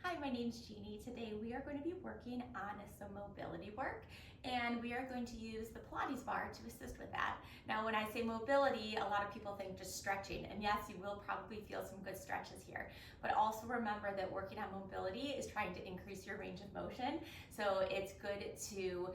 Hi, my name is Jeannie. Today we are going to be working on some mobility work, and we are going to use the Pilates Bar to assist with that. Now, when I say mobility, a lot of people think just stretching, and yes, you will probably feel some good stretches here, but also remember that working on mobility is trying to increase your range of motion, so it's good to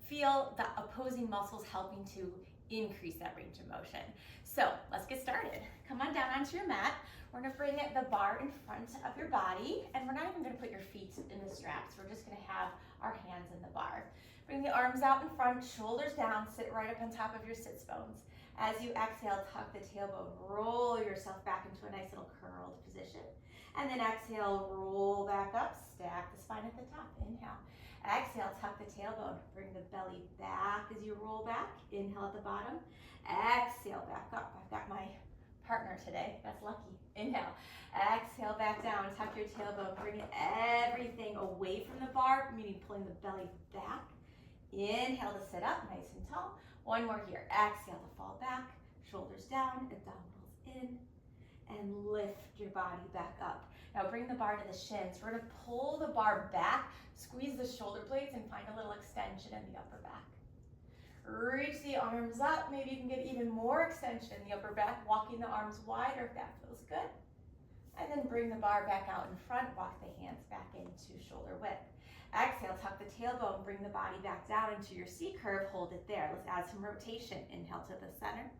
feel the opposing muscles helping to increase that range of motion. So let's get started. Come on down onto your mat. We're gonna bring the bar in front of your body, and we're not even gonna put your feet in the straps. We're just gonna have our hands in the bar. Bring the arms out in front, shoulders down, sit right up on top of your sits bones. As you exhale, tuck the tailbone, roll yourself back into a nice little curled position. And then exhale, roll back up, stack the spine at the top. Inhale. Exhale, tuck the tailbone, bring the belly back as you roll back. Inhale at the bottom. Exhale, back up. I've got my partner today, that's lucky. Inhale, exhale back down, tuck your tailbone, bring everything away from the bar, meaning pulling the belly back. Inhale to sit up, nice and tall. One more here, exhale to fall back, shoulders down, abdominals in, and lift your body back up. Now bring the bar to the shins. We're gonna pull the bar back, squeeze the shoulder blades, and find a little extension in the upper back. Reach the arms up. Maybe you can get even more extension in the upper back, walking the arms wider if that feels good. And then bring the bar back out in front, walk the hands back into shoulder width. Exhale, tuck the tailbone, bring the body back down into your C curve, hold it there. Let's add some rotation. Inhale to the center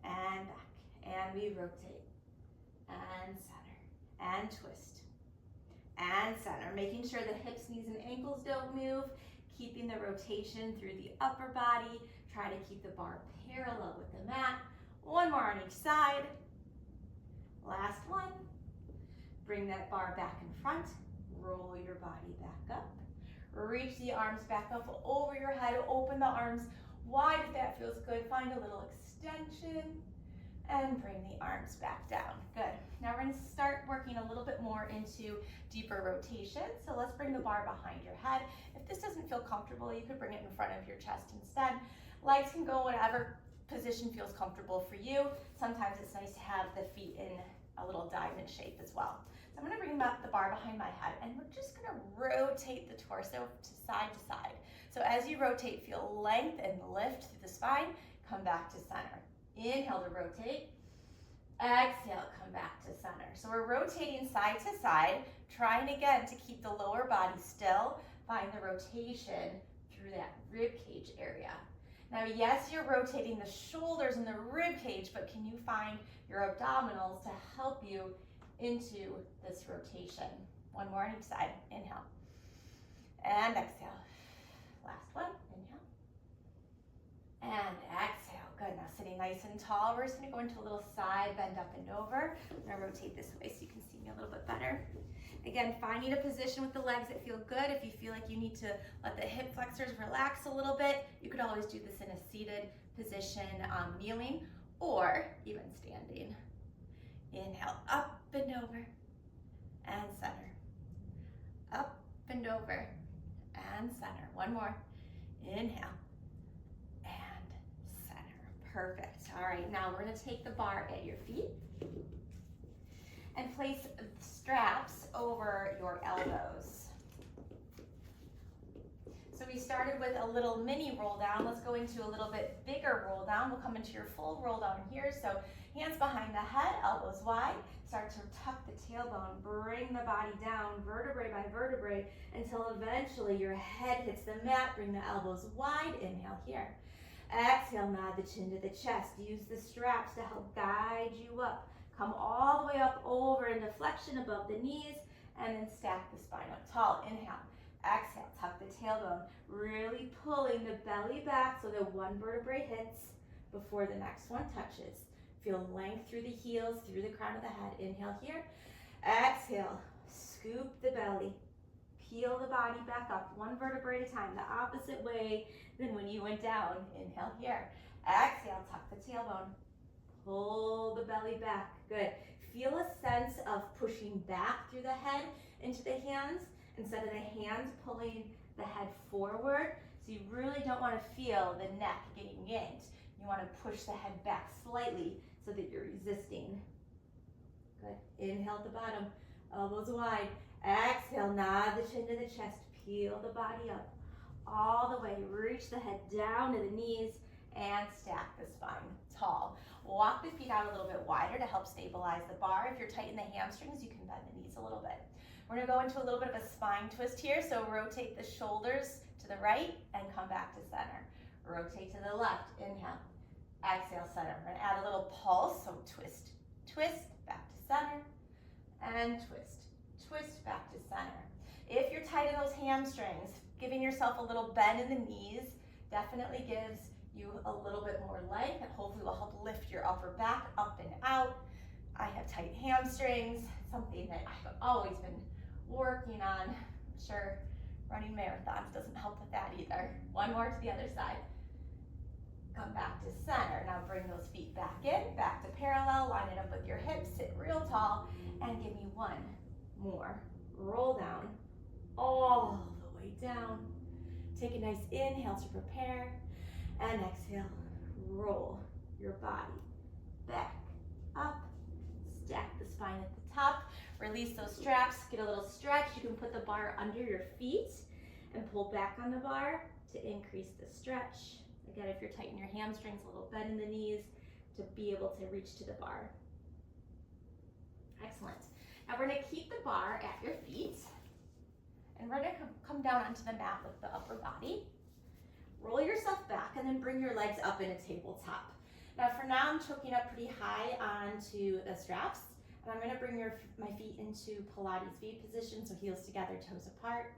and back. And we rotate and center and twist and center. Making sure the hips, knees, and ankles don't move. Keeping the rotation through the upper body. Try to keep the bar parallel with the mat. One more on each side. Last one. Bring that bar back in front. Roll your body back up. Reach the arms back up over your head. Open the arms wide if that feels good. Find a little extension. And bring the arms back down. Good. Now we're going to start working a little bit more into deeper rotation. So let's bring the bar behind your head. If this doesn't feel comfortable, you could bring it in front of your chest instead. Legs can go whatever position feels comfortable for you. Sometimes it's nice to have the feet in a little diamond shape as well. So I'm going to bring the bar behind my head, and we're just going to rotate the torso to side. So as you rotate, feel length and lift through the spine. Come back to center. Inhale to rotate. Exhale, come back to center. So we're rotating side to side, trying again to keep the lower body still. Find the rotation through that rib cage area. Now, yes, you're rotating the shoulders and the rib cage, but can you find your abdominals to help you into this rotation? One more on each side. Inhale. And exhale. Last one. Inhale. And exhale. Good. Now sitting nice and tall, we're just going to go into a little side bend up and over. I'm going to rotate this way so you can see me a little bit better. Again, finding a position with the legs that feel good. If you feel like you need to let the hip flexors relax a little bit, you could always do this in a seated position, kneeling, or even standing. Inhale, up and over, and center. Up and over, and center. One more. Inhale. Perfect. All right, now we're going to take the bar at your feet and place straps over your elbows. So we started with a little mini roll down. Let's go into a little bit bigger roll down. We'll come into your full roll down here. So hands behind the head, elbows wide. Start to tuck the tailbone. Bring the body down vertebrae by vertebrae until eventually your head hits the mat. Bring the elbows wide. Inhale here. Exhale, nod the chin to the chest. Use the straps to help guide you up. Come all the way up over into flexion above the knees, and then stack the spine up tall. Inhale. Exhale, tuck the tailbone. Really pulling the belly back so that one vertebrae hits before the next one touches. Feel length through the heels, through the crown of the head. Inhale here. Exhale, scoop the belly. Peel the body back up, one vertebrae at a time, the opposite way than when you went down. Inhale here. Exhale, tuck the tailbone. Pull the belly back. Good. Feel a sense of pushing back through the head into the hands instead of the hands pulling the head forward. So you really don't want to feel the neck getting yanked. You want to push the head back slightly so that you're resisting. Good. Inhale at the bottom, elbows wide. Exhale, nod the chin to the chest, peel the body up all the way. Reach the head down to the knees and stack the spine tall. Walk the feet out a little bit wider to help stabilize the bar. If you're tight in the hamstrings, you can bend the knees a little bit. We're gonna go into a little bit of a spine twist here, so rotate the shoulders to the right and come back to center. Rotate to the left, inhale. Exhale, center. We're gonna add a little pulse, so twist, twist, back to center, and twist, twist, back to center. If you're tight in those hamstrings, giving yourself a little bend in the knees definitely gives you a little bit more length and hopefully will help lift your upper back up and out. I have tight hamstrings, something that I've always been working on. I'm sure running marathons doesn't help with that either. One more to the other side. Come back to center. Now bring those feet back in, back to parallel, line it up with your hips, sit real tall, and give me one more. Roll down, all the way down. Take a nice inhale to prepare, and exhale, roll your body back up, stack the spine at the top, release those straps, get a little stretch. You can put the bar under your feet and pull back on the bar to increase the stretch. Again, if you're tight in your hamstrings, a little bend in the knees to be able to reach to the bar. Excellent. Now we're gonna keep the bar at your feet, and we're gonna come down onto the mat with the upper body. Roll yourself back and then bring your legs up in a tabletop. Now for now, I'm choking up pretty high onto the straps, and I'm gonna bring my feet into Pilates V position, so heels together, toes apart.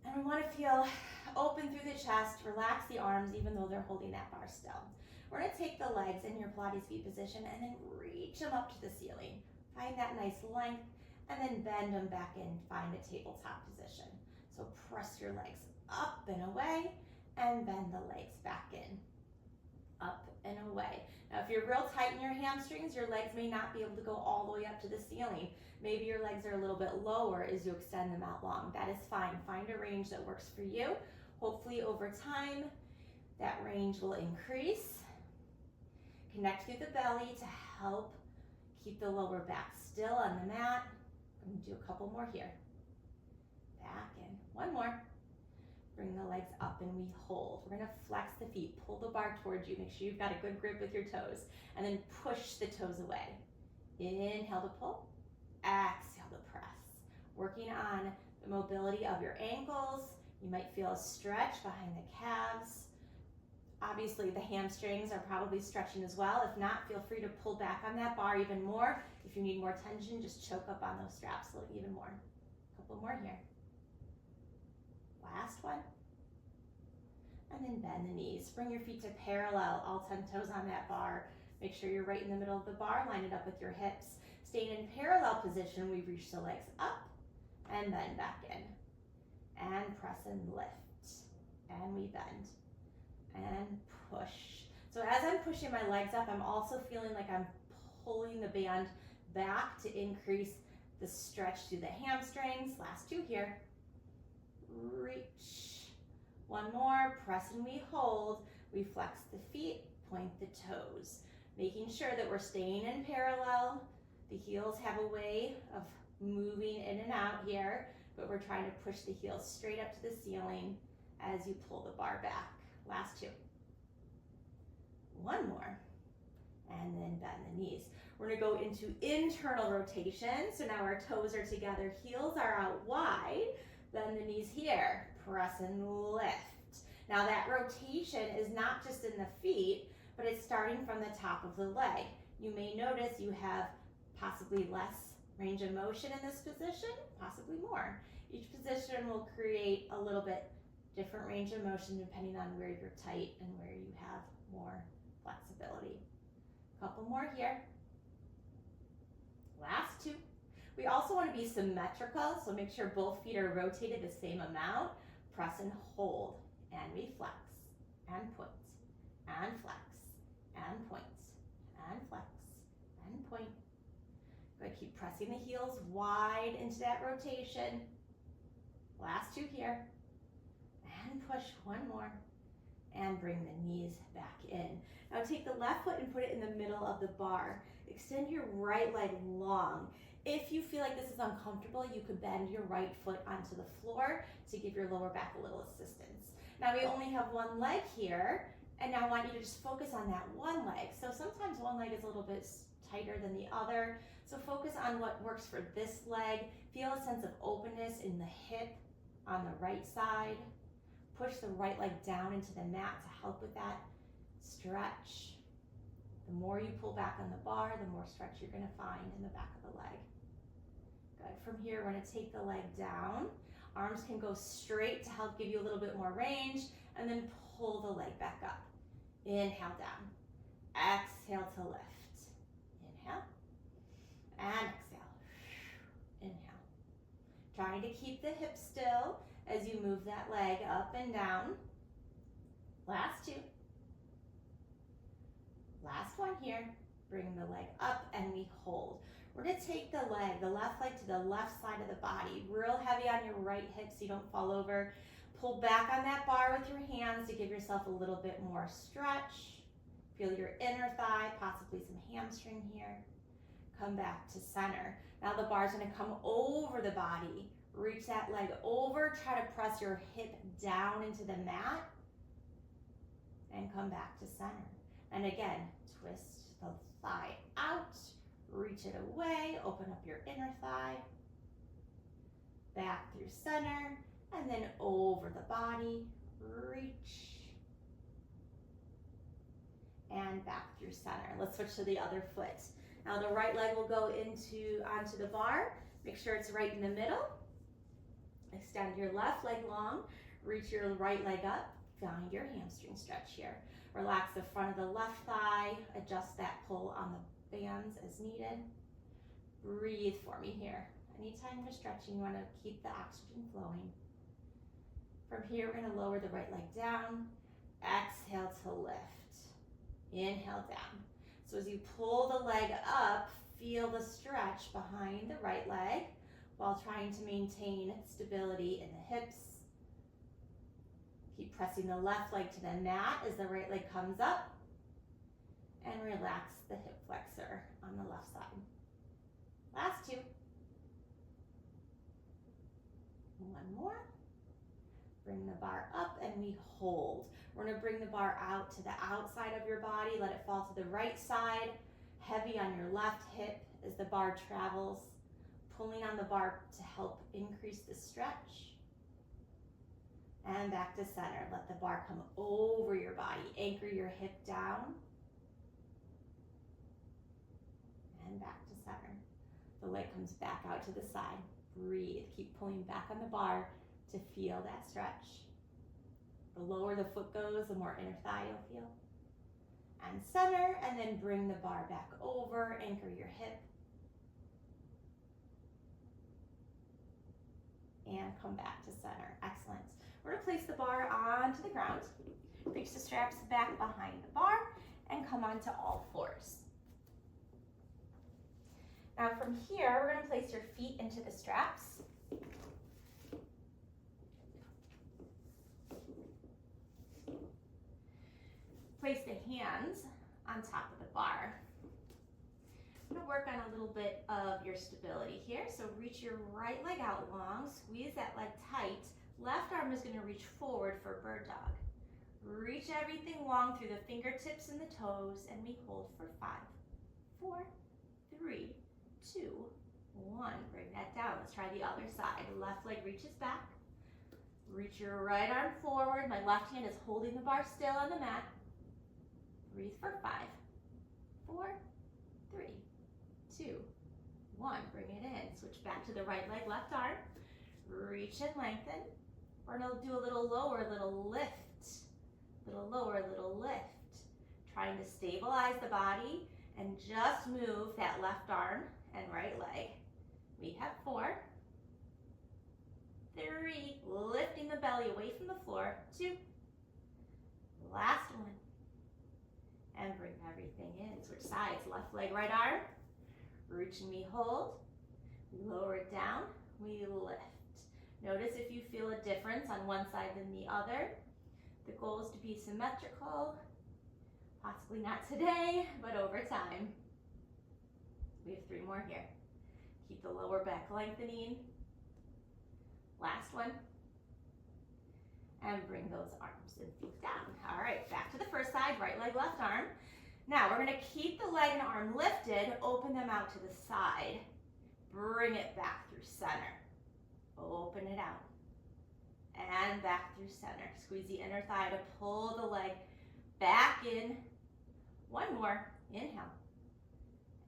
And I wanna feel open through the chest, relax the arms even though they're holding that bar still. We're gonna take the legs in your Pilates V position and then reach them up to the ceiling. Find that nice length and then bend them back in, find a tabletop position. So press your legs up and away and bend the legs back in, up and away. Now if you're real tight in your hamstrings, your legs may not be able to go all the way up to the ceiling. Maybe your legs are a little bit lower as you extend them out long. That is fine. Find a range that works for you. Hopefully over time, that range will increase. Connect through the belly to help keep the lower back still on the mat. I'm gonna do a couple more here. Back in, one more. Bring the legs up and we hold. We're gonna flex the feet, pull the bar towards you. Make sure you've got a good grip with your toes, and then push the toes away. Inhale to pull, exhale to press. Working on the mobility of your ankles. You might feel a stretch behind the calves. Obviously the hamstrings are probably stretching as well. If not, feel free to pull back on that bar even more. If you need more tension, just choke up on those straps a little even more. A couple more here. Last one. And then bend the knees. Bring your feet to parallel, all 10 toes on that bar. Make sure you're right in the middle of the bar. Line it up with your hips. Staying in parallel position, we reach the legs up and then back in. And press and lift. And we bend. And push. So as I'm pushing my legs up, I'm also feeling like I'm pulling the band back to increase the stretch through the hamstrings. Last two here. Reach. One more. Press and we hold. We flex the feet, point the toes. Making sure that we're staying in parallel. The heels have a way of moving in and out here, but we're trying to push the heels straight up to the ceiling as you pull the bar back. Last two. One more. And then bend the knees. We're gonna go into internal rotation. So now our toes are together, heels are out wide. Bend the knees here. Press and lift. Now that rotation is not just in the feet, but it's starting from the top of the leg. You may notice you have possibly less range of motion in this position, possibly more. Each position will create a little bit different range of motion depending on where you're tight and where you have more flexibility. Couple more here. Last two. We also want to be symmetrical, so make sure both feet are rotated the same amount. Press and hold, and we flex, and point, and flex, and point, and flex, and point. Good, keep pressing the heels wide into that rotation. Last two here. And push one more, and bring the knees back in. Now take the left foot and put it in the middle of the bar. Extend your right leg long. If you feel like this is uncomfortable, you could bend your right foot onto the floor to give your lower back a little assistance. Now we only have one leg here, and now I want you to just focus on that one leg. So sometimes one leg is a little bit tighter than the other. So focus on what works for this leg. Feel a sense of openness in the hip on the right side. Push the right leg down into the mat to help with that stretch. The more you pull back on the bar, the more stretch you're gonna find in the back of the leg. Good. From here, we're gonna take the leg down. Arms can go straight to help give you a little bit more range, and then pull the leg back up. Inhale down. Exhale to lift. Inhale. And exhale. Inhale. Trying to keep the hips still as you move that leg up and down. Last two. Last one here. Bring the leg up and we hold. We're gonna take the leg, the left leg to the left side of the body. Real heavy on your right hip so you don't fall over. Pull back on that bar with your hands to give yourself a little bit more stretch. Feel your inner thigh, possibly some hamstring here. Come back to center. Now the bar's gonna come over the body. Reach that leg over, try to press your hip down into the mat and come back to center. And again, twist the thigh out, reach it away, open up your inner thigh, back through center, and then over the body, reach, and back through center. Let's switch to the other foot. Now the right leg will go onto the bar. Make sure it's right in the middle. Extend your left leg long, reach your right leg up, find your hamstring stretch here. Relax the front of the left thigh, adjust that pull on the bands as needed. Breathe for me here. Anytime you're stretching, you want to keep the oxygen flowing. From here, we're going to lower the right leg down. Exhale to lift. Inhale down. So as you pull the leg up, feel the stretch behind the right leg while trying to maintain stability in the hips. Keep pressing the left leg to the mat as the right leg comes up. And relax the hip flexor on the left side. Last two. One more. Bring the bar up and we hold. We're gonna bring the bar out to the outside of your body. Let it fall to the right side. Heavy on your left hip as the bar travels. Pulling on the bar to help increase the stretch. And back to center. Let the bar come over your body. Anchor your hip down. And back to center. The leg comes back out to the side. Breathe. Keep pulling back on the bar to feel that stretch. The lower the foot goes, the more inner thigh you'll feel. And center, and then bring the bar back over. Anchor your hip. And come back to center. Excellent. We're going to place the bar onto the ground. Reach the straps back behind the bar and come onto all fours. Now from here, we're going to place your feet into the straps. Place the hands on top of the bar. I'm going to work on a little bit of your stability here. So reach your right leg out long, squeeze that leg tight. Left arm is going to reach forward for bird dog. Reach everything long through the fingertips and the toes, and we hold for 5, 4, 3, 2, 1. Bring that down. Let's try the other side. Left leg reaches back. Reach your right arm forward. My left hand is holding the bar still on the mat. Breathe for 5, 4, 3, 2, 1. Bring it in. Switch back to the right leg, left arm. Reach and lengthen. We're going to do a little lower, little lift. Little lower, little lift. Trying to stabilize the body and just move that left arm and right leg. We have 4, 3, lifting the belly away from the floor. 2, last one. And bring everything in. Switch sides, left leg, right arm. Reach and we hold. Lower it down, we lift. Notice if you feel a difference on one side than the other. The goal is to be symmetrical, possibly not today, but over time. We have 3 more here. Keep the lower back lengthening. Last one. And bring those arms and feet down. All right, back to the first side, right leg, left arm. Now we're gonna keep the leg and arm lifted, open them out to the side. Bring it back through center. Open it out. And back through center. Squeeze the inner thigh to pull the leg back in. One more, inhale.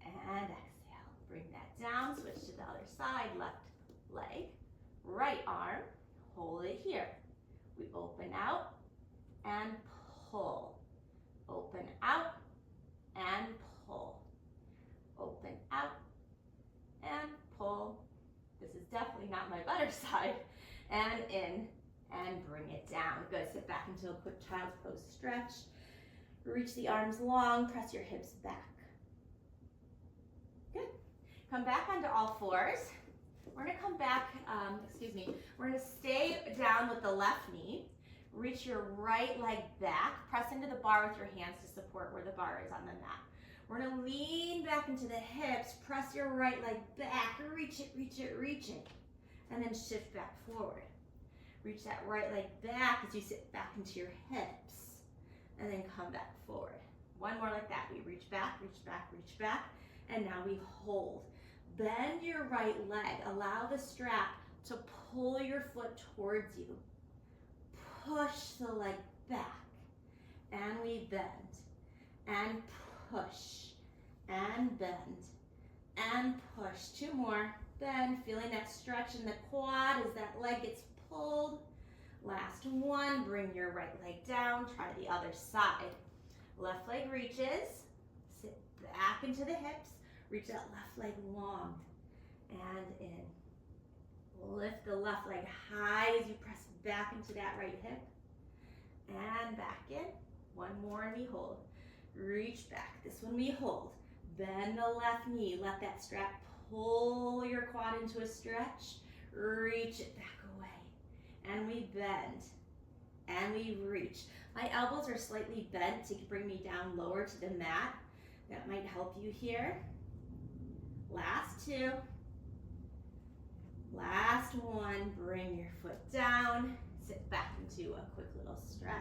And exhale. Bring that down, switch to the other side, left leg, right arm, hold it here. We open out and pull. Open out and pull. Open out and pull. This is definitely not my better side. And in and bring it down. Good, sit back into a quick child's pose stretch. Reach the arms long, press your hips back. Good. Come back onto all fours. We're gonna come back, we're gonna stay down with the left knee. Reach your right leg back. Press into the bar with your hands to support where the bar is on the mat. We're gonna lean back into the hips. Press your right leg back. Reach it, reach it, reach it. And then shift back forward. Reach that right leg back as you sit back into your hips. And then come back forward. One more like that. We reach back, reach back, reach back. And now we hold. Bend your right leg. Allow the strap to pull your foot towards you. Push the leg back. And we bend. And push. And bend. And push. Two more. Bend. Feeling that stretch in the quad as that leg gets pulled. Last one. Bring your right leg down. Try the other side. Left leg reaches. Sit back into the hips. Reach that left leg long and in. Lift the left leg high as you press back into that right hip. And back in. One more and we hold. Reach back. This one we hold. Bend the left knee. Let that strap pull your quad into a stretch. Reach it back away. And we bend. And we reach. My elbows are slightly bent to bring me down lower to the mat. That might help you here. Last two. Last one. Bring your foot down. Sit back into a quick little stretch.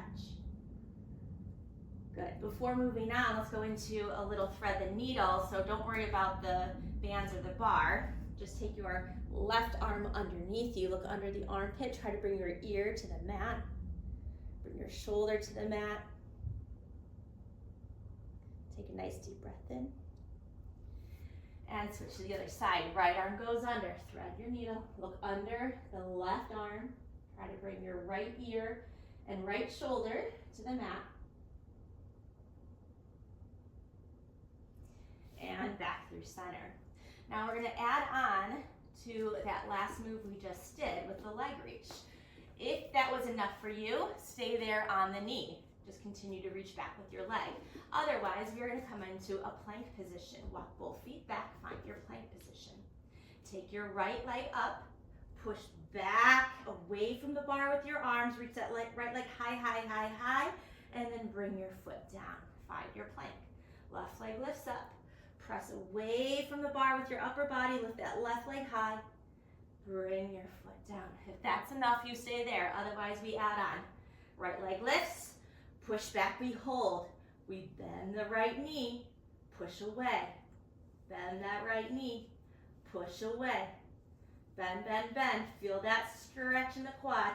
Good. Before moving on, let's go into a little thread the needle. So don't worry about the bands or the bar. Just take your left arm underneath you. Look under the armpit. Try to bring your ear to the mat. Bring your shoulder to the mat. Take a nice deep breath in. And switch to the other side. Right arm goes under. Thread your needle. Look under the left arm. Try to bring your right ear and right shoulder to the mat. And back through center. Now we're going to add on to that last move we just did with the leg reach. If that was enough for you, stay there on the knee. Just continue to reach back with your leg. Otherwise, we're going to come into a plank position. Walk both feet back, find your plank position. Take your right leg up, push back away from the bar with your arms, reach that right leg high, high, high, high, and then bring your foot down. Find your plank. Left leg lifts up. Press away from the bar with your upper body, lift that left leg high. Bring your foot down. If that's enough, you stay there. Otherwise, we add on. Right leg lifts. Push back, we hold. We bend the right knee, push away. Bend that right knee, push away. Bend, bend, bend. Feel that stretch in the quad.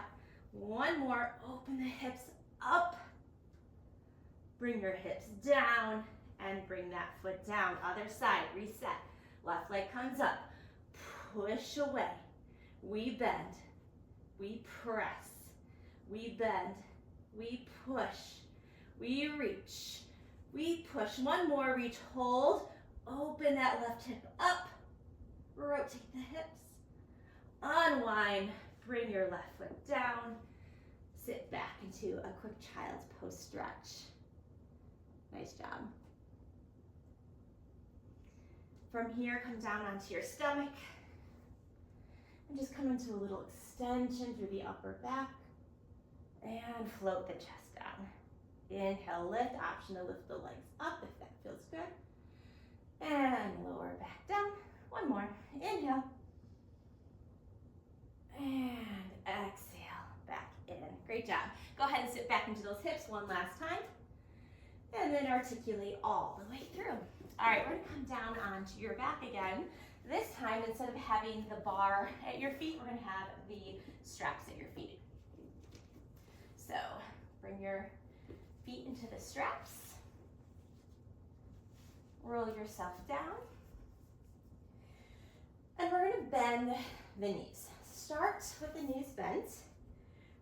One more, open the hips up. Bring your hips down and bring that foot down. Other side, reset. Left leg comes up, push away. We bend, we press, we bend, we push. We reach, we push. One more, reach, hold. Open that left hip up. Rotate the hips. Unwind, bring your left foot down. Sit back into a quick child's pose stretch. Nice job. From here, come down onto your stomach. And just come into a little extension through the upper back. And float the chest down. Inhale, lift. Option to lift the legs up if that feels good. And lower back down. One more. Inhale. And exhale, back in. Great job. Go ahead and sit back into those hips one last time. And then articulate all the way through. All right, we're gonna come down onto your back again. This time, instead of having the bar at your feet, we're gonna have the straps at your feet. So bring your feet into the straps. Roll yourself down. And we're gonna bend the knees. Start with the knees bent.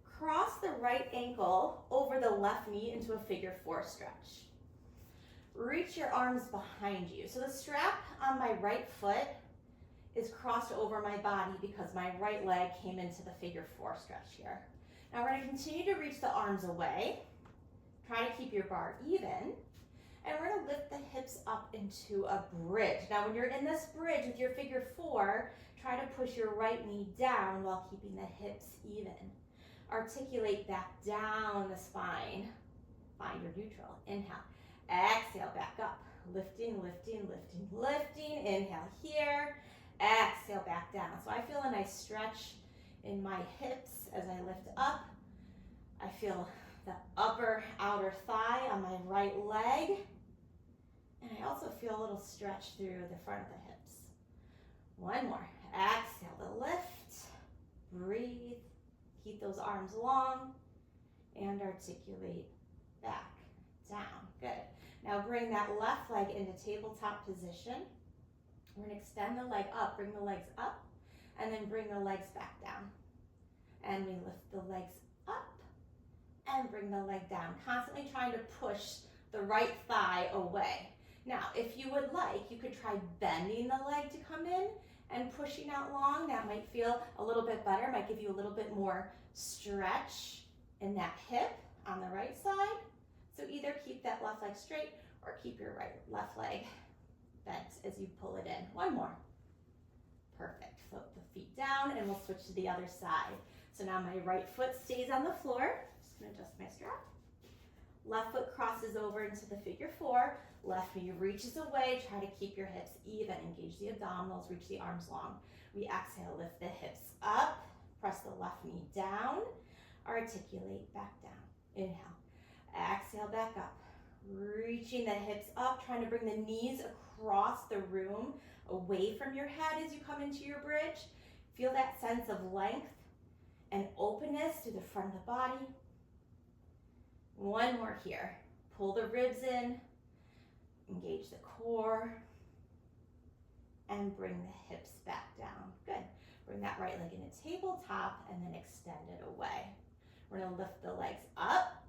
Cross the right ankle over the left knee into a figure 4 stretch. Reach your arms behind you. So the strap on my right foot is crossed over my body because my right leg came into the figure 4 stretch here. Now we're going to continue to reach the arms away. Try to keep your bar even. And we're going to lift the hips up into a bridge. Now when you're in this bridge with your figure 4, try to push your right knee down while keeping the hips even. Articulate back down the spine. Find your neutral. Inhale. Exhale, back up. Lifting, lifting, lifting, lifting. Inhale here. Exhale, back down. So I feel a nice stretch in my hips as I lift up. I feel the upper outer thigh on my right leg. And I also feel a little stretch through the front of the hips. One more. Exhale to lift. Breathe. Keep those arms long. And articulate back, down. Good. Now bring that left leg into tabletop position. We're going to extend the leg up. Bring the legs up. And then bring the legs back down. And we lift the legs up. And bring the leg down. Constantly trying to push the right thigh away. Now, if you would like, you could try bending the leg to come in and pushing out long. That might feel a little bit better. Might give you a little bit more stretch in that hip on the right side. So either keep that left leg straight or keep your left leg bent as you pull it in. One more. Perfect. Flip the feet down and we'll switch to the other side. So now my right foot stays on the floor. Just going to adjust my strap. Left foot crosses over into the figure 4. Left knee reaches away. Try to keep your hips even. Engage the abdominals. Reach the arms long. We exhale. Lift the hips up. Press the left knee down. Articulate back down. Inhale. Exhale back up. Reaching the hips up. Trying to bring the knees across the room. Away from your head as you come into your bridge. Feel that sense of length and openness through the front of the body. One more here. Pull the ribs in. Engage the core. And bring the hips back down. Good. Bring that right leg into tabletop and then extend it away. We're going to lift the legs up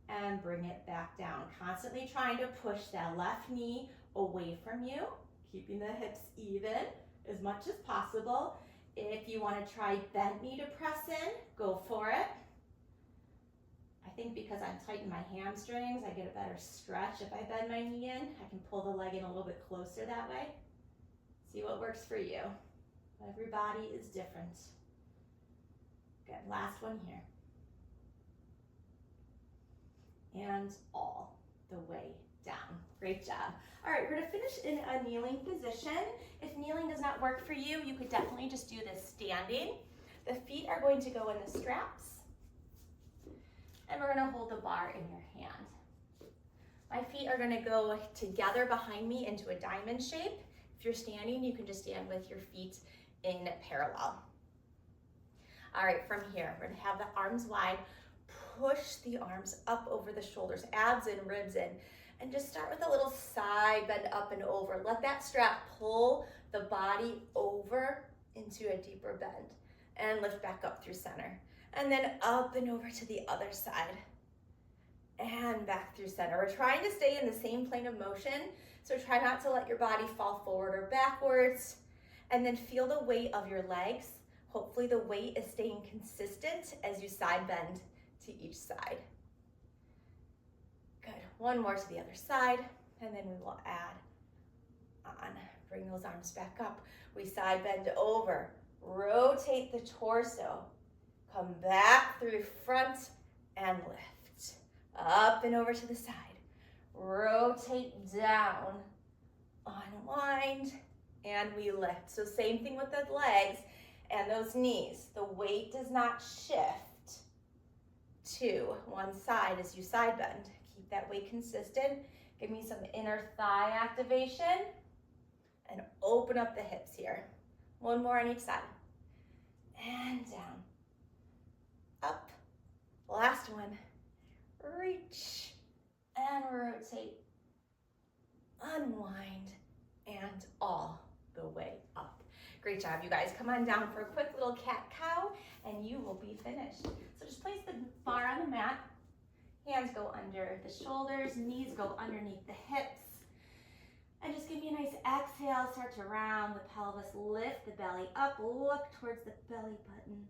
and bring it back down. Constantly trying to push that left knee away from you. Keeping the hips even as much as possible. If you want to try bent knee to press in, go for it. I think because I'm tightening my hamstrings, I get a better stretch if I bend my knee in. I can pull the leg in a little bit closer that way. See what works for you. Every body is different. Good, last one here. And all the way down. Great job. All right, we're gonna finish in a kneeling position. If kneeling does not work for you, you could definitely just do this standing. The feet are going to go in the straps. And we're gonna hold the bar in your hand. My feet are gonna go together behind me into a diamond shape. If you're standing, you can just stand with your feet in parallel. All right, from here, we're gonna have the arms wide. Push the arms up over the shoulders, abs in, ribs in. And just start with a little side bend up and over. Let that strap pull the body over into a deeper bend. And lift back up through center. And then up and over to the other side. And back through center. We're trying to stay in the same plane of motion. So try not to let your body fall forward or backwards. And then feel the weight of your legs. Hopefully the weight is staying consistent as you side bend to each side. Good. One more to the other side, and then we will add on. Bring those arms back up. We side bend over. Rotate the torso. Come back through front and lift. Up and over to the side. Rotate down. Unwind and we lift. So same thing with the legs and those knees. The weight does not shift to one side as you side bend. Keep that weight consistent. Give me some inner thigh activation and open up the hips here. One more on each side. And down, up. Last one. Reach and rotate. Unwind and all the way up. Great job, you guys. Come on down for a quick little cat-cow and you will be finished. So just place the bar on the mat. Hands go under the shoulders, knees go underneath the hips. And just give me a nice exhale. Start to round the pelvis, lift the belly up, look towards the belly button.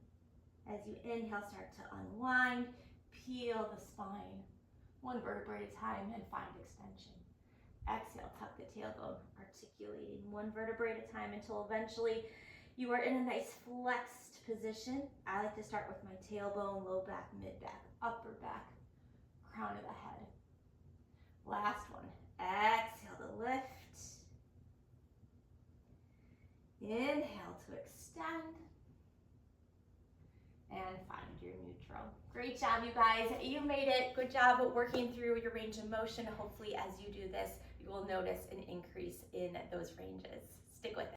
As you inhale, start to unwind, peel the spine, one vertebrae at a time, and find extension. Exhale, tuck the tailbone, articulating one vertebrae at a time until eventually you are in a nice flexed position. I like to start with my tailbone, low back, mid back, upper back, crown of the head. Last one. Exhale to lift. Inhale to extend. And find your neutral. Great job, you guys. You made it. Good job working through your range of motion. Hopefully, as you do this, you will notice an increase in those ranges. Stick with it.